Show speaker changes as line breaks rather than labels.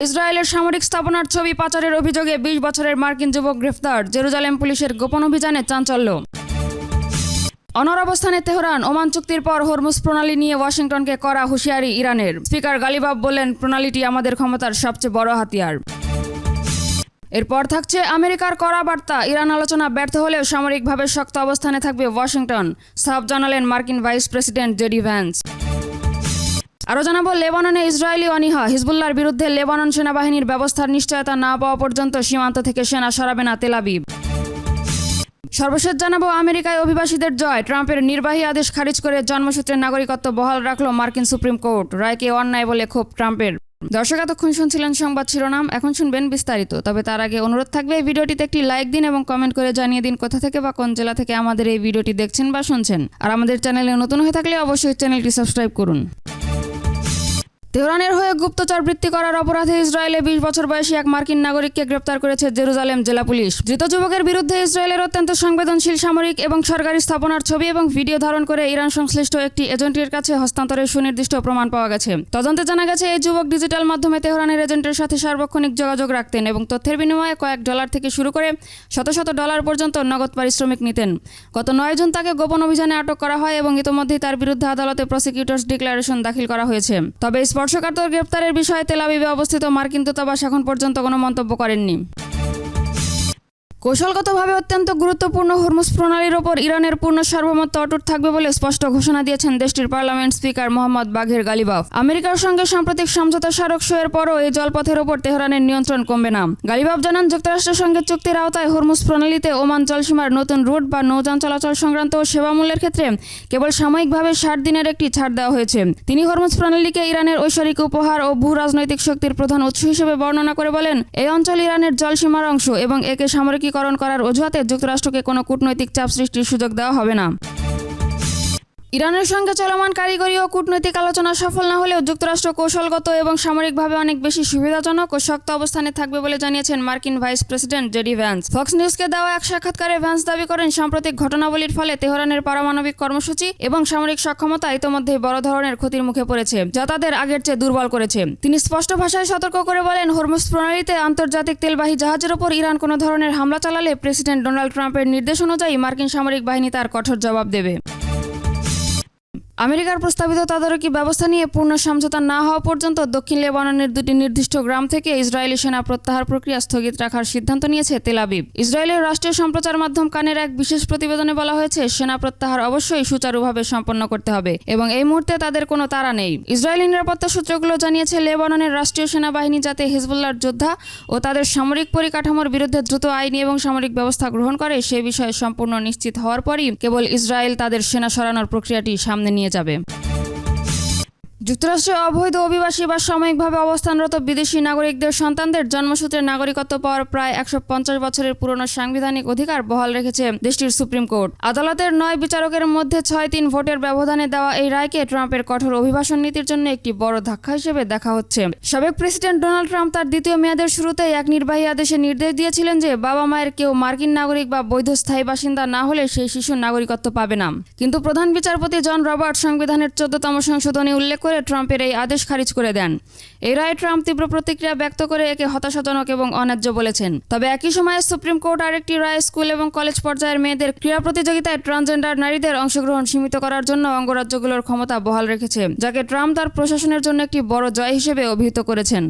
ইসরায়েলের সামরিক স্থাপনার ছবি পাচারের অভিযোগে ২০ বছরের মার্কিন যুবক গ্রেফতার। জেরুজালেম পুলিশের গোপন অভিযানে চাঞ্চল্য। অনড় অবস্থানে তেহরান। ওমান চুক্তির পর হরমুজ প্রণালী নিয়ে ওয়াশিংটনকে কড়া হুঁশিয়ারি ইরানের। স্পিকার গালিবাফ বললেন, প্রণালীটি আমাদের ক্ষমতার সবচেয়ে বড় হাতিয়ার। এরপর থাকছে আমেরিকার কড়া বার্তা। ইরান আলোচনা ব্যর্থ হলেও সামরিকভাবে শক্ত অবস্থানে থাকবে ওয়াশিংটন, সাফ জানালেন মার্কিন ভাইস প্রেসিডেন্ট জেডি ভ্যান্স। আরও জানাবো, লেবাননে ইসরায়েলি অনীহা। হিজবুল্লাহর বিরুদ্ধে লেবানন সেনাবাহিনীর ব্যবস্থার নিশ্চয়তা না পাওয়া পর্যন্ত সীমান্ত থেকে সেনা সরাবে না তেল আবিব। সর্বশেষ জানাবো, আমেরিকায় অভিবাসীদের জয়। ট্রাম্পের নির্বাহী আদেশ খারিজ করে জন্মসূত্রে নাগরিকত্ব বহাল রাখল মার্কিন সুপ্রিম কোর্ট। রায়কে অন্যায় বলে ক্ষোভ ট্রাম্পের। দর্শক, এতক্ষণ শুনছিলেন সংবাদ শিরোনাম, এখন শুনবেন বিস্তারিত। তবে তার আগে অনুরোধ থাকবে, এই ভিডিওটিতে একটি লাইক দিন এবং কমেন্ট করে জানিয়ে দিন কোথা থেকে বা কোন জেলা থেকে আমাদের এই ভিডিওটি দেখছেন বা শুনছেন। আর আমাদের চ্যানেলে নতুন হয়ে থাকলে অবশ্যই চ্যানেলটি সাবস্ক্রাইব করুন। তেহরানের হয়ে গুপ্তচর বৃত্তি করার অপরাধে ইসরায়েলে ২০ বছর বয়সী এক মার্কিন নাগরিককে গ্রেপ্তার করেছে জেরুজালেম জেলা পুলিশ। ধৃত যুবকের বিরুদ্ধে ইসরায়েলের অত্যন্ত সংবেদনশীল সামরিক এবং সরকারি স্থাপনার ছবি এবং ভিডিও ধারণ করে ইরান সংশ্লিষ্ট একটি এজেন্টের কাছে হস্তান্তরের সুনির্দিষ্ট প্রমাণ পাওয়া গেছে। তদন্তে জানা গেছে, এই যুবক ডিজিটাল মাধ্যমে তেহরানের এজেন্টের সাথে সার্বক্ষণিক যোগাযোগ রাখতেন এবং তথ্যের বিনিময়ে কয়েক ডলার থেকে শুরু করে শত শত ডলার পর্যন্ত নগদ পারিশ্রমিক নিতেন। গত ৯ জুন তাকে গোপন অভিযানে আটক করা হয় এবং ইতোমধ্যেই তার বিরুদ্ধে আদালতে প্রসিকিউটরস ডিক্লারেশন দাখিল করা হয়েছে। তবে স্পর্শকাতর গ্রেপ্তারের বিষয়ে তেল আবিবে অবস্থিত মার্কিন দূতাবাস এখন পর্যন্ত কোনো মন্তব্য করেননি। কৌশলগতভাবে অত্যন্ত গুরুত্বপূর্ণ হরমুজ প্রণালীর ওপর ইরানের পূর্ণ সার্বভৌমত্ব অটুট থাকবে বলে স্পষ্ট ঘোষণা দিয়েছেন দেশটির পার্লামেন্ট স্পিকার মোহাম্মদ বাঘের গালিবাফ। আমেরিকার সঙ্গে সাম্প্রতিক সমঝোতা স্মারক সইয়ের পরও এই জলপথের ওপর তেহরানের নিয়ন্ত্রণ কমবে না। গালিবাফ জানান, যুক্তরাষ্ট্রের সঙ্গে চুক্তির আওতায় হরমুজ প্রণালীতে ওমান জলসীমার নতুন রুট বা নৌযান চলাচল সংক্রান্ত সেবা মূল্যের ক্ষেত্রে কেবল সাময়িকভাবে ৬০ দিনের একটি ছাড় দেওয়া হয়েছে। তিনি হরমুজ প্রণালীকে ইরানের ঐশ্বরিক উপহার ও ভূ রাজনৈতিক শক্তির প্রধান উৎস হিসেবে বর্ণনা করে বলেন, এই অঞ্চল ইরানের জলসীমার অংশ এবং একে সামরিকীকরণ করার অজুহাতে যুক্তরাষ্ট্রকে কোনো কূটনৈতিক চাপ সৃষ্টির সুযোগ দেওয়া হবে না। ইরানের সঙ্গে চলমান কারিগরি ও কূটনৈতিক আলোচনা সফল না হলেও যুক্তরাষ্ট্র কৌশলগত এবং সামরিকভাবে অনেক বেশি সুবিধাজনক ও শক্ত অবস্থানে থাকবে বলে জানিয়েছেন মার্কিন vice president JD Vance. Fox নিউজকে দেওয়া এক সাক্ষাৎকারে ভ্যান্স দাবি করেন, সাম্প্রতিক ঘটনাবলীর ফলে তেহরানের পারমাণবিক কর্মসূচি এবং সামরিক সক্ষমতা ইতোমধ্যেই বড় ধরনের ক্ষতির মুখে পড়েছে, যা তাদের আগের চেয়ে দুর্বল করেছে। তিনি স্পষ্ট ভাষায় সতর্ক করে বলেন, হরমুজ প্রণালীতে আন্তর্জাতিক তেলবাহী জাহাজের ওপর ইরান কোনো ধরনের হামলা চালালে প্রেসিডেন্ট ডোনাল্ড ট্রাম্পের নির্দেশ অনুযায়ী মার্কিন সামরিক বাহিনী তার কঠোর জবাব দেবে। আমেরিকার প্রস্তাবিত তদারকি ব্যবস্থা নিয়ে পূর্ণ সমঝোতা না হওয়া পর্যন্ত দক্ষিণ লেবাননের দুটি নির্দিষ্ট গ্রাম থেকে ইসরায়েলি সেনা প্রত্যাহার প্রক্রিয়া স্থগিত রাখার সিদ্ধান্ত নিয়েছে তেল আবিব। ইসরায়েলের রাষ্ট্রীয় সম্প্রচার মাধ্যম কানের এক বিশেষ প্রতিবেদনে বলা হয়েছে, সেনা প্রত্যাহার অবশ্যই সুচারুভাবে সম্পন্ন করতে হবে এবং এই মুহূর্তে তাদের কোনো তাড়া নেই। ইসরায়েলি নিরাপত্তা সূত্রগুলো জানিয়েছে, লেবাননের রাষ্ট্রীয় সেনাবাহিনী যাতে হিজবুল্লাহর যোদ্ধা ও তাদের সামরিক পরিকাঠামোর বিরুদ্ধে দ্রুত আইনি এবং সামরিক ব্যবস্থা গ্রহণ করে সে বিষয়ে সম্পূর্ণ নিশ্চিত হওয়ার পরই কেবল ইসরায়েল তাদের সেনা সরানোর প্রক্রিয়াটি সামনে নিয়ে যাবে। যুক্তরাষ্ট্রে অবৈধ অভিবাসী বা সাময়িকভাবে অবস্থানরত বিদেশি নাগরিকদের সন্তানদের জন্মসূত্রে নাগরিকত্ব পাওয়ার প্রায় ১৫০ বছরের পুরনো সাংবিধানিক অধিকার বহাল রেখেছে দেশটির সুপ্রিম কোর্ট। আদালতের ৯ বিচারকের মধ্যে ৬-৩ ভোটের ব্যবধানে দেওয়া এই রায়কে ট্রাম্পের কঠোর অভিবাসন নীতির জন্য একটি বড় ধাক্কা হিসেবে দেখা হচ্ছে। সাবেক প্রেসিডেন্ট ডোনাল্ড ট্রাম্প তার দ্বিতীয় মেয়াদের শুরুতেই এক নির্বাহী আদেশে নির্দেশ দিয়েছিলেন যে বাবা মায়ের কেউ মার্কিন নাগরিক বা বৈধ স্থায়ী বাসিন্দা না হলে সেই শিশুর নাগরিকত্ব পাবে না। কিন্তু প্রধান বিচারপতি জন রবার্ট সংবিধানের ১৪তম সংশোধনী উল্লেখ করে ট্রাম্পের এই আদেশ খারিজ করে দেন। এই রায়ে ট্রাম্প তীব্র প্রতিক্রিয়া ব্যক্ত করে একে হতাশাজনক এবং অন্যায্য বলেছেন। তবে একই সময়ে সুপ্রিম কোর্ট আরেকটি রায় স্কুল এবং কলেজ পর্যায়ের মেয়েদের ক্রীড়া প্রতিযোগিতায় ট্রান্সজেন্ডার নারীদের অংশগ্রহণ সীমিত করার জন্য অঙ্গরাজ্যগুলোর ক্ষমতা বহাল রেখেছে, যাকে ট্রাম্প তার প্রশাসনের জন্য একটি বড় জয় হিসেবে অভিহিত করেছেন।